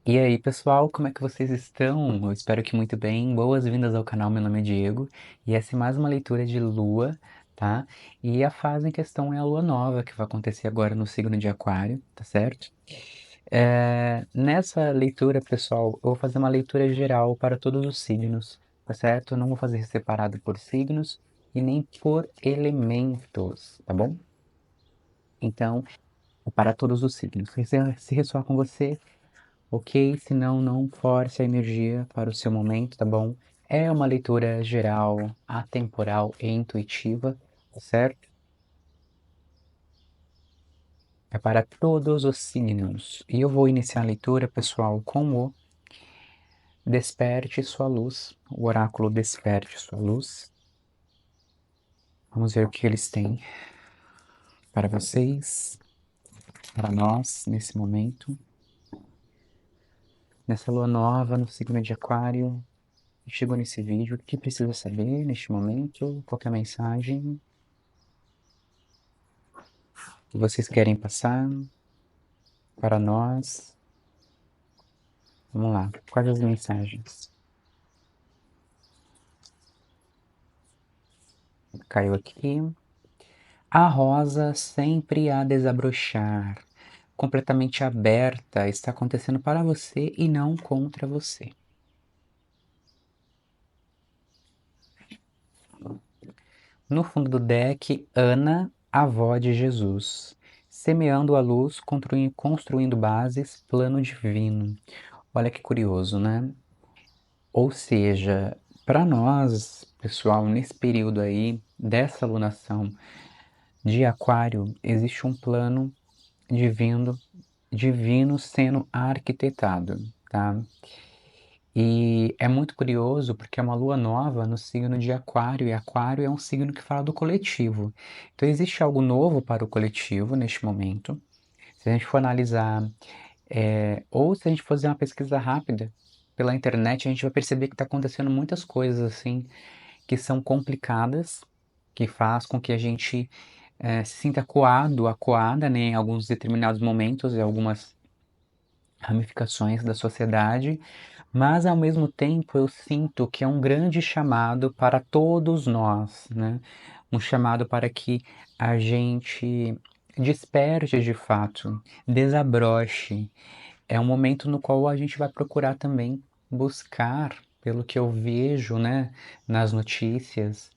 E aí, pessoal, como é que vocês estão? Eu espero que muito bem. Boas-vindas ao canal, meu nome é Diego e essa é mais uma leitura de lua, tá? E a fase em questão é a lua nova, que vai acontecer agora no signo de Aquário, tá certo? Nessa leitura, pessoal, eu vou fazer uma leitura geral para todos os signos, tá certo? Eu não vou fazer separado por signos e nem por elementos, tá bom? Então, é para todos os signos. Se ressoar com você, ok? Senão, não force a energia para o seu momento, tá bom? É uma leitura geral, atemporal e intuitiva, tá certo? É para todos os signos. E eu vou iniciar a leitura, pessoal, com o Desperte Sua Luz, o oráculo Desperte Sua Luz. Vamos ver o que eles têm para vocês, para nós, nesse momento. Nessa lua nova, no signo de Aquário, chegou nesse vídeo, o que precisa saber neste momento? Qual que é a mensagem que vocês querem passar para nós? Vamos lá, quais as mensagens? Caiu aqui. A rosa sempre a desabrochar, completamente aberta, está acontecendo para você e não contra você. No fundo do deck, Ana, avó de Jesus, semeando a luz, construindo bases, plano divino. Olha que curioso, né? Ou seja, para nós, pessoal, nesse período aí dessa lunação de Aquário, existe um plano divino, divino sendo arquitetado, tá? E é muito curioso porque é uma lua nova no signo de Aquário, e Aquário é um signo que fala do coletivo. Então existe algo novo para o coletivo neste momento. Se a gente for analisar, ou se a gente fazer uma pesquisa rápida pela internet, a gente vai perceber que está acontecendo muitas coisas assim que são complicadas, que faz com que a gente se sinta acuado, acuada, né, em alguns determinados momentos e algumas ramificações da sociedade, mas ao mesmo tempo eu sinto que é um grande chamado para todos nós, né? Um chamado para que a gente desperte de fato, desabroche. É um momento no qual a gente vai procurar também buscar, pelo que eu vejo, né, nas notícias,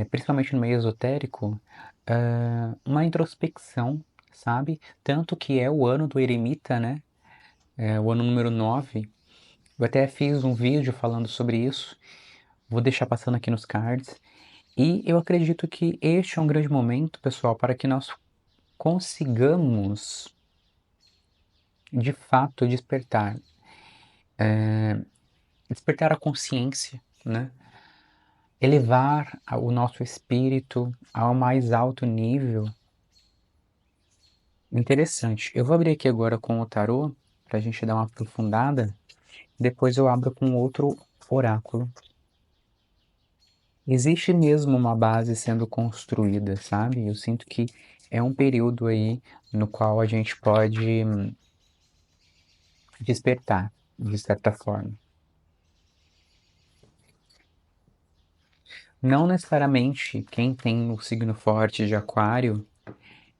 principalmente no meio esotérico, uma introspecção, sabe? Tanto que é o ano do eremita, né? É o ano número 9. Eu até fiz um vídeo falando sobre isso, vou deixar passando aqui nos cards. E eu acredito que este é um grande momento, pessoal, para que nós consigamos, de fato, despertar a consciência, né? Elevar o nosso espírito ao mais alto nível. Interessante. Eu vou abrir aqui agora com o tarô, para a gente dar uma aprofundada. Depois eu abro com outro oráculo. Existe mesmo uma base sendo construída, sabe? Eu sinto que é um período aí no qual a gente pode despertar, de certa forma. Não necessariamente quem tem o signo forte de Aquário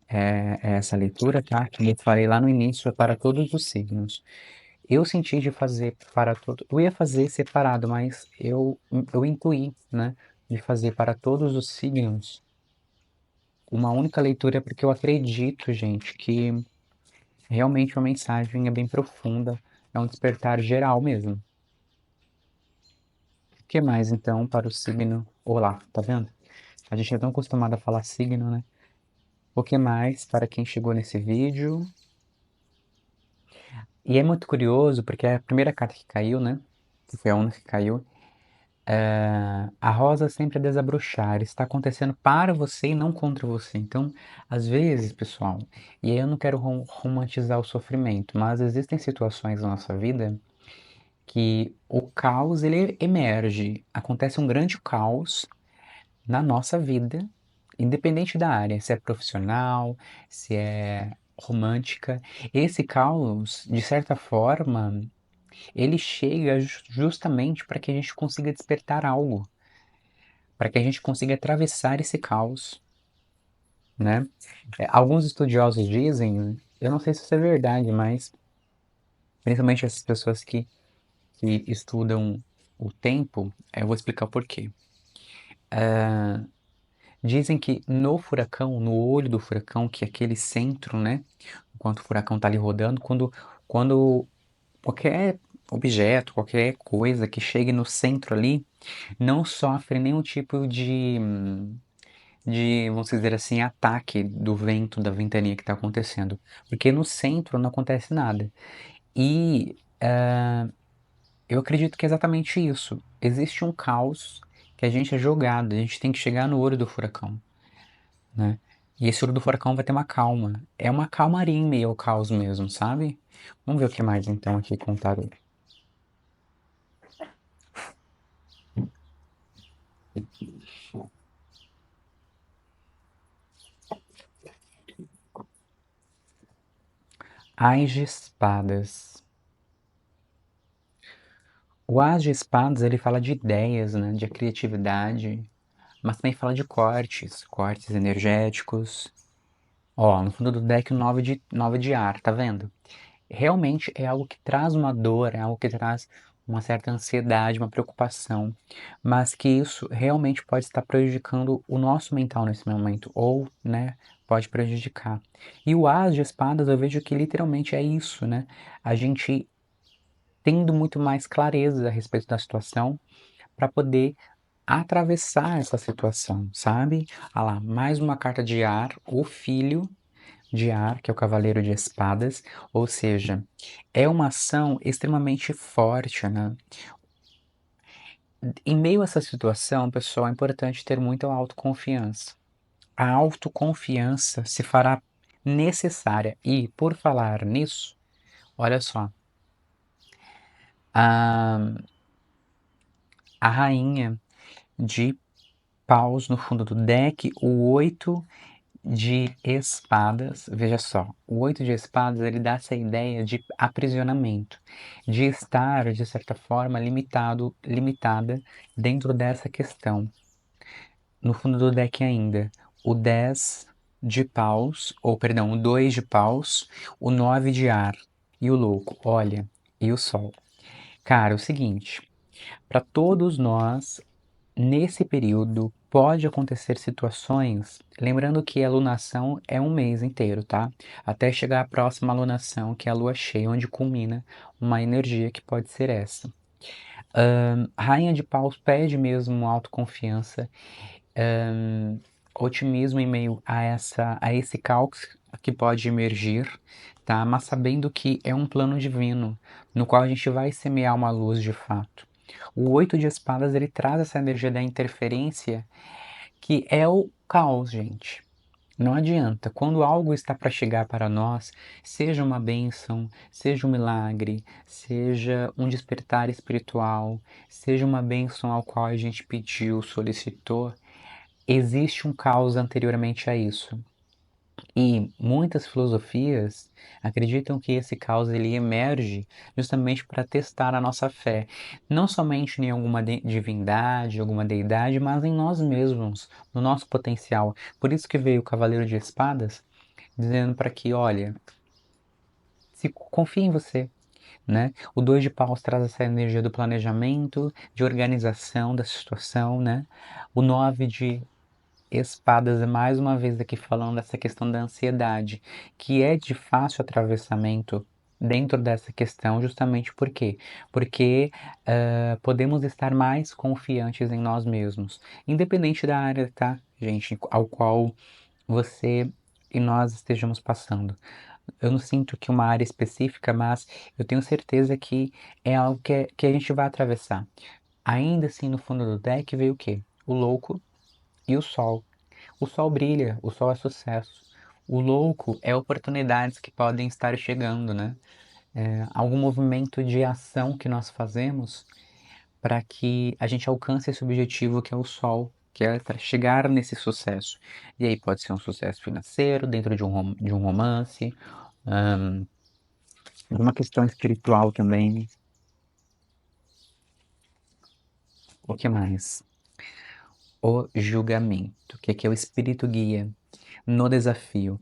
é essa leitura, tá? Como eu falei lá no início, é para todos os signos. Eu senti de fazer para todo, eu ia fazer separado, mas eu intuí, né, de fazer para todos os signos uma única leitura porque eu acredito, gente, que realmente uma mensagem é bem profunda, é um despertar geral mesmo. O que mais então para o signo? Olá, tá vendo? A gente é tão acostumado a falar signo, né? O que mais para quem chegou nesse vídeo? E é muito curioso porque é a primeira carta que caiu, né? Que foi a única que caiu. A rosa sempre a desabrochar, está acontecendo para você e não contra você. Então, às vezes, pessoal, e aí eu não quero romantizar o sofrimento, mas existem situações na nossa vida que o caos ele emerge, acontece um grande caos na nossa vida, independente da área, se é profissional, se é romântica. Esse caos, de certa forma, ele chega justamente para que a gente consiga despertar algo, para que a gente consiga atravessar esse caos, né? Alguns estudiosos dizem, eu não sei se isso é verdade, mas principalmente essas pessoas que estudam o tempo, eu vou explicar o porquê. Dizem que no furacão, no olho do furacão, que é aquele centro, né? Enquanto o furacão está ali rodando, quando qualquer objeto, qualquer coisa que chegue no centro ali, não sofre nenhum tipo de, vamos dizer assim, ataque do vento, da ventania que está acontecendo. Porque no centro não acontece nada. E eu acredito que é exatamente isso. Existe um caos que a gente é jogado, a gente tem que chegar no olho do furacão, né? E esse olho do furacão vai ter uma calma. É uma calmaria em meio ao caos mesmo, sabe? Vamos ver o que mais então aqui contaram. Ás de espadas. O As de espadas ele fala de ideias, né? De criatividade, mas também fala de cortes, cortes energéticos. Ó, no fundo do deck, nove de ar, tá vendo? Realmente é algo que traz uma dor, é algo que traz uma certa ansiedade, uma preocupação, mas que isso realmente pode estar prejudicando o nosso mental nesse momento, ou, né, pode prejudicar. E o As de espadas eu vejo que literalmente é isso, né? A gente tendo muito mais clareza a respeito da situação para poder atravessar essa situação, sabe? Ah lá, mais uma carta de ar, o filho de ar, que é o Cavaleiro de Espadas, ou seja, é uma ação extremamente forte, né? Em meio a essa situação, pessoal, é importante ter muita autoconfiança. A autoconfiança se fará necessária. E, por falar nisso, olha só, a, a rainha de paus no fundo do deck, o 8 de espadas, veja só, o 8 de espadas ele dá essa ideia de aprisionamento, de estar, de certa forma, limitada dentro dessa questão. No fundo do deck ainda, o 10 de paus, ou perdão, o 2 de paus, o 9 de ar e o louco, olha, e o sol. Cara, é o seguinte, para todos nós nesse período, pode acontecer situações, lembrando que a lunação é um mês inteiro, tá? Até chegar a próxima lunação, que é a lua cheia, onde culmina uma energia que pode ser essa. Rainha de Paus pede mesmo autoconfiança, ahn, otimismo em meio a esse caos que pode emergir, tá? Mas sabendo que é um plano divino, no qual a gente vai semear uma luz de fato. O 8 de espadas ele traz essa energia da interferência que é o caos, gente. Não adianta. Quando algo está para chegar para nós, seja uma bênção, seja um milagre, seja um despertar espiritual, seja uma bênção ao qual a gente pediu, solicitou, existe um caos anteriormente a isso. E muitas filosofias acreditam que esse caos ele emerge justamente para testar a nossa fé, não somente em alguma divindade, alguma deidade, mas em nós mesmos, no nosso potencial. Por isso que veio o Cavaleiro de Espadas dizendo para que, olha, se confie em você, né? O 2 de paus traz essa energia do planejamento, de organização da situação, né? O 9 de espadas é mais uma vez aqui falando dessa questão da ansiedade, que é de fácil atravessamento dentro dessa questão, justamente por quê? Porque podemos estar mais confiantes em nós mesmos, independente da área, tá, gente, ao qual você e nós estejamos passando. Eu não sinto que uma área específica, mas eu tenho certeza que é algo que a gente vai atravessar. Ainda assim, no fundo do deck veio o quê? O louco e o sol. O sol brilha, o sol é sucesso. O louco é oportunidades que podem estar chegando, né? Algum movimento de ação que nós fazemos para que a gente alcance esse objetivo que é o sol. que é para chegar nesse sucesso. E aí pode ser um sucesso financeiro, dentro de um romance, ahn, de uma questão espiritual também. O que mais? O julgamento, que é o espírito guia no desafio.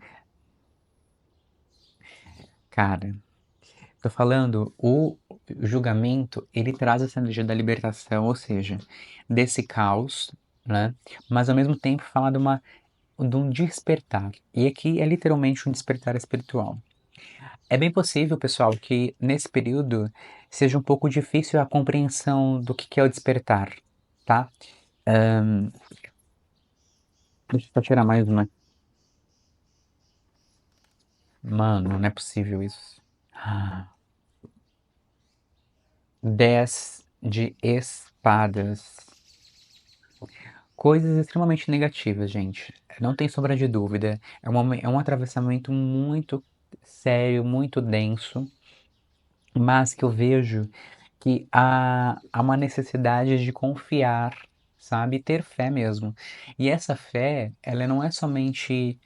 Cara, tô falando, o julgamento, ele traz essa energia da libertação, ou seja, desse caos, né? Mas ao mesmo tempo fala de um despertar. E aqui é literalmente um despertar espiritual. É bem possível, pessoal, que nesse período seja um pouco difícil a compreensão do que é o despertar, tá? Deixa eu só tirar mais uma. Mano, não é possível isso. Ah, 10 de espadas. Coisas extremamente negativas, gente. Não tem sombra de dúvida. É um atravessamento muito sério, muito denso, mas que eu vejo que há uma necessidade de confiar, sabe? Ter fé mesmo. E essa fé, ela não é somente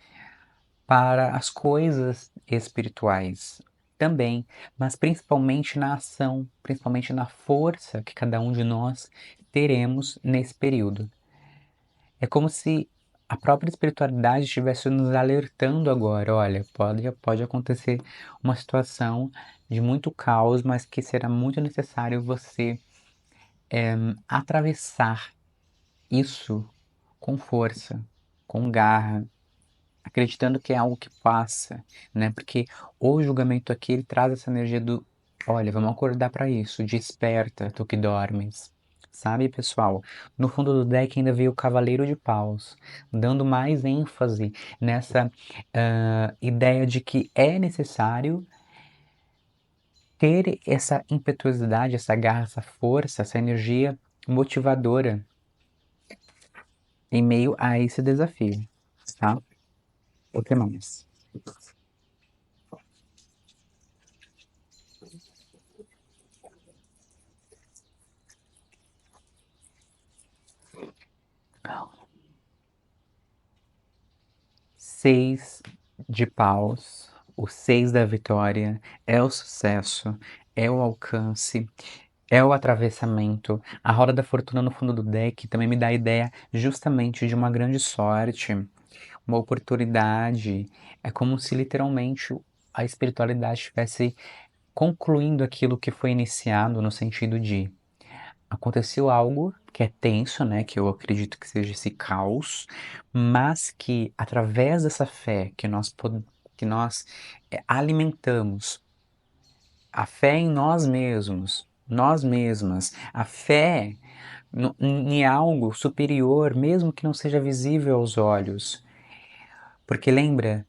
para as coisas espirituais também, mas principalmente na ação, principalmente na força que cada um de nós teremos nesse período. É como se a própria espiritualidade estivesse nos alertando agora, olha, pode acontecer uma situação de muito caos, mas que será muito necessário você atravessar isso com força, com garra, acreditando que é algo que passa, né? Porque o julgamento aqui ele traz essa energia do, olha, vamos acordar para isso, desperta, tu que dormes. Sabe, pessoal? No fundo do deck ainda veio o Cavaleiro de Paus, dando mais ênfase nessa ideia de que é necessário ter essa impetuosidade, essa garra, essa força, essa energia motivadora em meio a esse desafio, tá? O que mais? 6 de paus, o 6 da vitória, é o sucesso, é o alcance, é o atravessamento. A roda da fortuna no fundo do deck também me dá a ideia justamente de uma grande sorte, uma oportunidade. É como se literalmente a espiritualidade estivesse concluindo aquilo que foi iniciado no sentido de aconteceu algo que é tenso, né? Que eu acredito que seja esse caos, mas que através dessa fé que nós alimentamos, a fé em nós mesmas, a fé em algo superior, mesmo que não seja visível aos olhos. Porque lembra,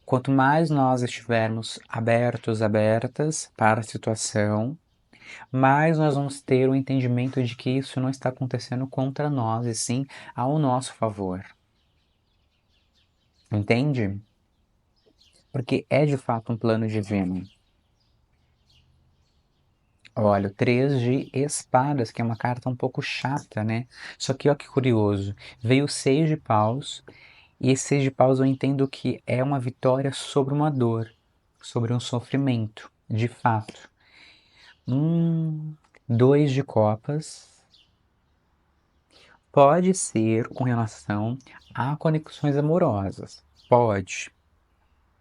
quanto mais nós estivermos abertos, abertas para a situação, mais nós vamos ter o entendimento de que isso não está acontecendo contra nós, e sim ao nosso favor. Entende? Porque é de fato um plano divino. Olha, o 3 de espadas, que é uma carta um pouco chata, né? Só que olha que curioso. Veio o 6 de paus, e esse 6 de paus eu entendo que é uma vitória sobre uma dor, sobre um sofrimento, de fato. 2 de copas, pode ser com relação a conexões amorosas. Pode,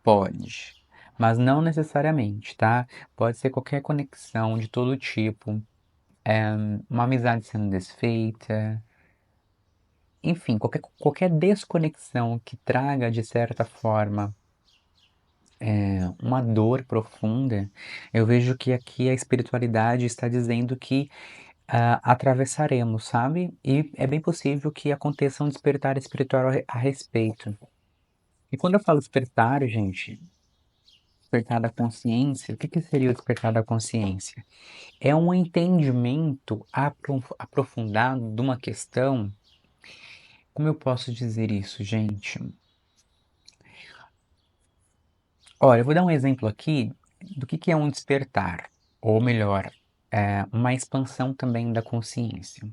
pode. Mas não necessariamente, tá? Pode ser qualquer conexão de todo tipo. Uma amizade sendo desfeita. Enfim, qualquer desconexão que traga, de certa forma, uma dor profunda. Eu vejo que aqui a espiritualidade está dizendo que atravessaremos, sabe? E é bem possível que aconteça um despertar espiritual a respeito. E quando eu falo despertar, gente, despertar da consciência, o que seria o despertar da consciência? É um entendimento aprofundado de uma questão. Como eu posso dizer isso, gente? Olha, eu vou dar um exemplo aqui do que é um despertar, ou melhor, uma expansão também da consciência.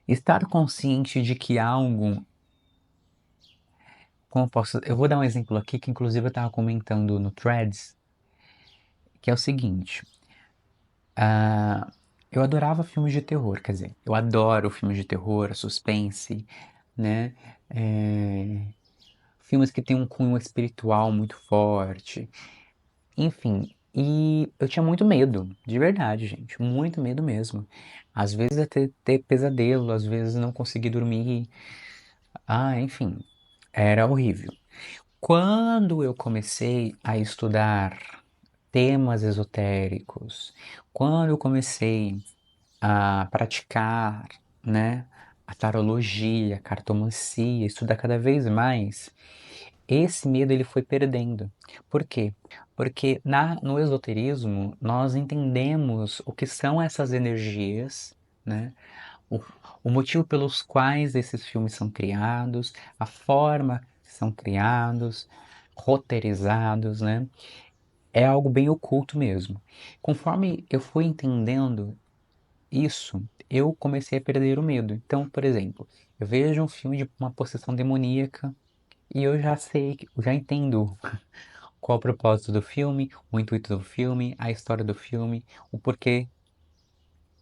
Estar consciente de que algo, como eu posso, eu vou dar um exemplo aqui que inclusive eu estava comentando no Threads, que é o seguinte, ah, eu adorava filmes de terror, quer dizer, eu adoro filmes de terror, suspense, né? É, filmes que têm um cunho espiritual muito forte, enfim. E eu tinha muito medo, de verdade, gente, muito medo mesmo. Às vezes até ter pesadelo, às vezes não conseguir dormir. Ah, enfim, era horrível. Quando eu comecei a estudar temas esotéricos, quando eu comecei a praticar, né, a tarologia, a cartomancia, estudar cada vez mais, esse medo ele foi perdendo. Por quê? Porque no esoterismo nós entendemos o que são essas energias, né? O, o motivo pelos quais esses filmes são criados, a forma que são criados, roteirizados, né? É algo bem oculto mesmo. Conforme eu fui entendendo isso, eu comecei a perder o medo. Então, por exemplo, eu vejo um filme de uma possessão demoníaca e eu já sei, eu já entendo qual o propósito do filme, o intuito do filme, a história do filme, o porquê.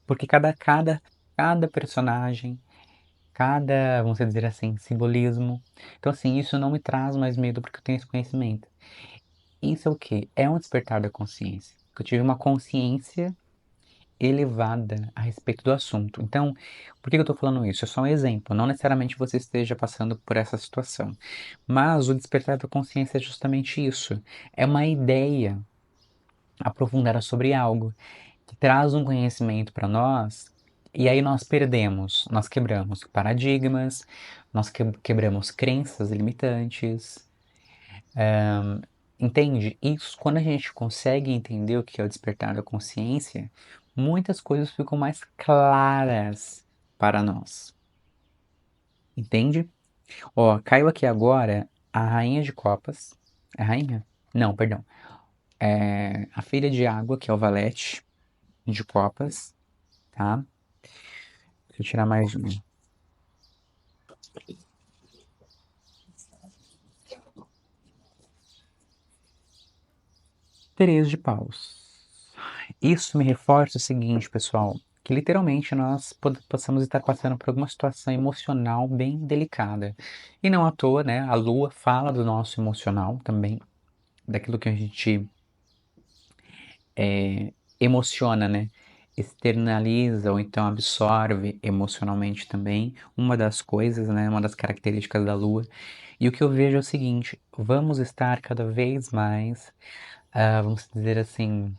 Porque cada personagem, cada, vamos dizer assim, simbolismo. Então, assim, isso não me traz mais medo porque eu tenho esse conhecimento. Isso é o quê? É um despertar da consciência. Eu tive uma consciência elevada a respeito do assunto. Então, por que eu estou falando isso? É só um exemplo. Não necessariamente você esteja passando por essa situação. Mas o despertar da consciência é justamente isso. É uma ideia aprofundada sobre algo que traz um conhecimento para nós. E aí nós perdemos, nós quebramos paradigmas, nós quebramos crenças limitantes, entende? Isso, quando a gente consegue entender o que é o despertar da consciência, muitas coisas ficam mais claras para nós. Entende? Ó, caiu aqui agora a rainha de copas. É a rainha? Não, perdão. É a filha de água, que é o valete de copas, tá? Deixa eu tirar mais um. Três de paus. Isso me reforça o seguinte, pessoal, que literalmente nós possamos estar passando por alguma situação emocional bem delicada. E não à toa, né? A lua fala do nosso emocional também, daquilo que a gente emociona, né? Externaliza ou então absorve emocionalmente também. Uma das coisas, né? Uma das características da lua. E o que eu vejo é o seguinte: vamos estar cada vez mais, vamos dizer assim,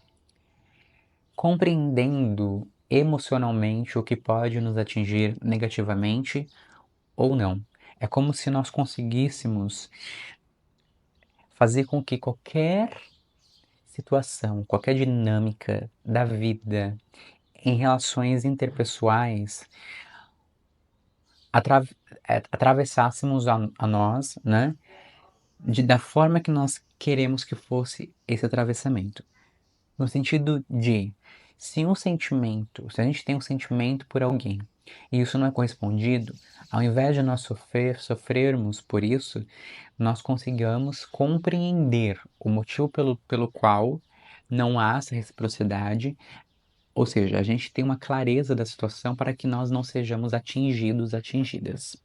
compreendendo emocionalmente o que pode nos atingir negativamente ou não. É como se nós conseguíssemos fazer com que qualquer situação, qualquer dinâmica da vida em relações interpessoais atra atravessássemos a nós, né, da forma que nós queremos que fosse esse atravessamento. No sentido de, se a gente tem um sentimento por alguém e isso não é correspondido, ao invés de nós sofrermos por isso, nós consigamos compreender o motivo pelo qual não há essa reciprocidade, ou seja, a gente tem uma clareza da situação para que nós não sejamos atingidos, atingidas.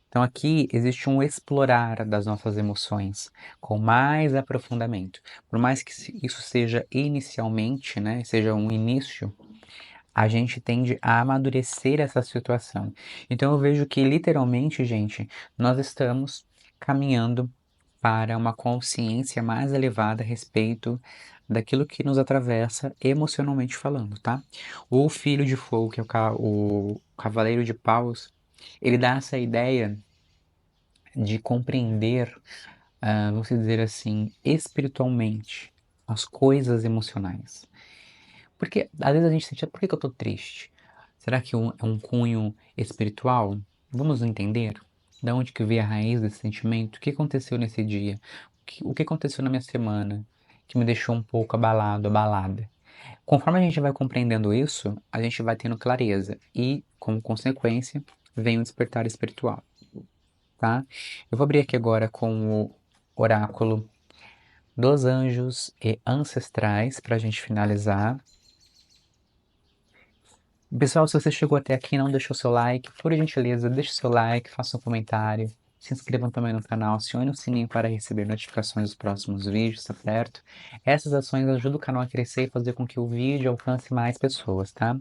Então aqui existe um explorar das nossas emoções com mais aprofundamento. Por mais que isso seja inicialmente, né, seja um início, a gente tende a amadurecer essa situação. Então eu vejo que literalmente, gente, nós estamos caminhando para uma consciência mais elevada a respeito daquilo que nos atravessa emocionalmente falando, tá? O filho de fogo, que é o cavaleiro de paus, ele dá essa ideia de compreender, vamos dizer assim, espiritualmente as coisas emocionais. Porque às vezes a gente sente, por que que eu tô triste? Será que é um cunho espiritual? Vamos entender de onde que veio a raiz desse sentimento? O que aconteceu nesse dia? O que aconteceu na minha semana que me deixou um pouco abalado, abalada? Conforme a gente vai compreendendo isso, a gente vai tendo clareza. E como consequência, vem o despertar espiritual, tá? Eu vou abrir aqui agora com o oráculo dos anjos e ancestrais para a gente finalizar. Pessoal, se você chegou até aqui e não deixou seu like, por gentileza, deixe seu like, faça um comentário, se inscrevam também no canal, acione o sininho para receber notificações dos próximos vídeos, tá certo? Essas ações ajudam o canal a crescer e fazer com que o vídeo alcance mais pessoas, tá?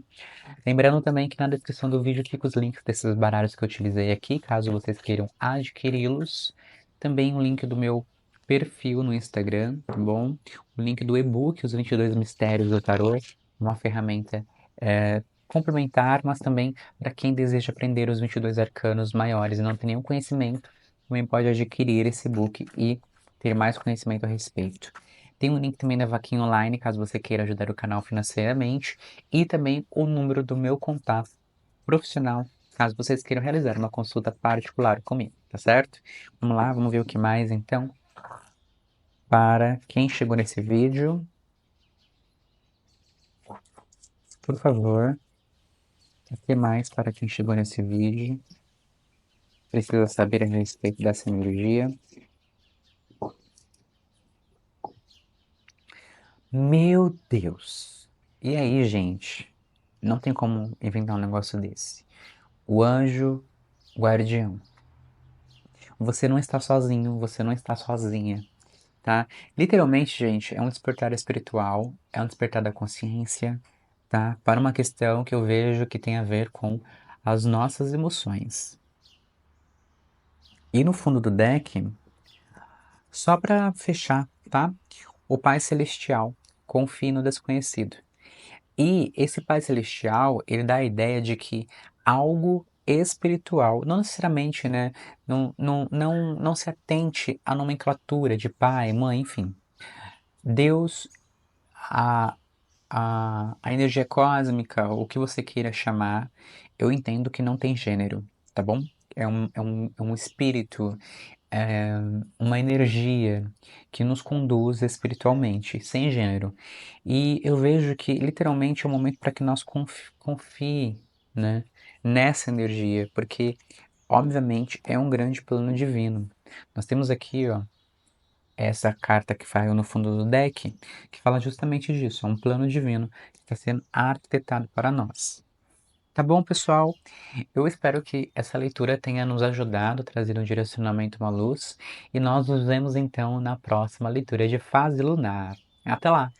Lembrando também que na descrição do vídeo fica os links desses baralhos que eu utilizei aqui, caso vocês queiram adquiri-los. Também o link do meu perfil no Instagram, tá bom? O link do e-book, Os 22 Mistérios do Tarot, uma ferramenta complementar, mas também para quem deseja aprender os 22 arcanos maiores e não tem nenhum conhecimento, também pode adquirir esse e-book e ter mais conhecimento a respeito. Tem um link também da vaquinha online, caso você queira ajudar o canal financeiramente, e também o número do meu contato profissional, caso vocês queiram realizar uma consulta particular comigo, tá certo? Vamos lá, vamos ver o que mais então. Para quem chegou nesse vídeo, por favor, o que mais para quem chegou nesse vídeo precisa saber a respeito dessa energia? Meu Deus! E aí, gente? Não tem como inventar um negócio desse. O anjo guardião. Você não está sozinho, você não está sozinha, tá? Literalmente, gente, é um despertar espiritual, é um despertar da consciência, tá? Para uma questão que eu vejo que tem a ver com as nossas emoções. E no fundo do deck, só para fechar, tá? O Pai Celestial, confie no desconhecido. E esse Pai Celestial, ele dá a ideia de que algo espiritual, não necessariamente, né? Não se atente à nomenclatura de pai, mãe, enfim. Deus, a, a energia cósmica, o que você queira chamar, eu entendo que não tem gênero, tá bom? É um espírito, é uma energia que nos conduz espiritualmente, sem gênero. E eu vejo que literalmente é um momento para que nós confie, né, nessa energia, porque obviamente é um grande plano divino. Nós temos aqui, ó, essa carta que saiu no fundo do deck, que fala justamente disso, é um plano divino que está sendo arquitetado para nós. Tá bom, pessoal? Eu espero que essa leitura tenha nos ajudado, trazido um direcionamento, uma luz, e nós nos vemos então na próxima leitura de fase lunar. Até lá!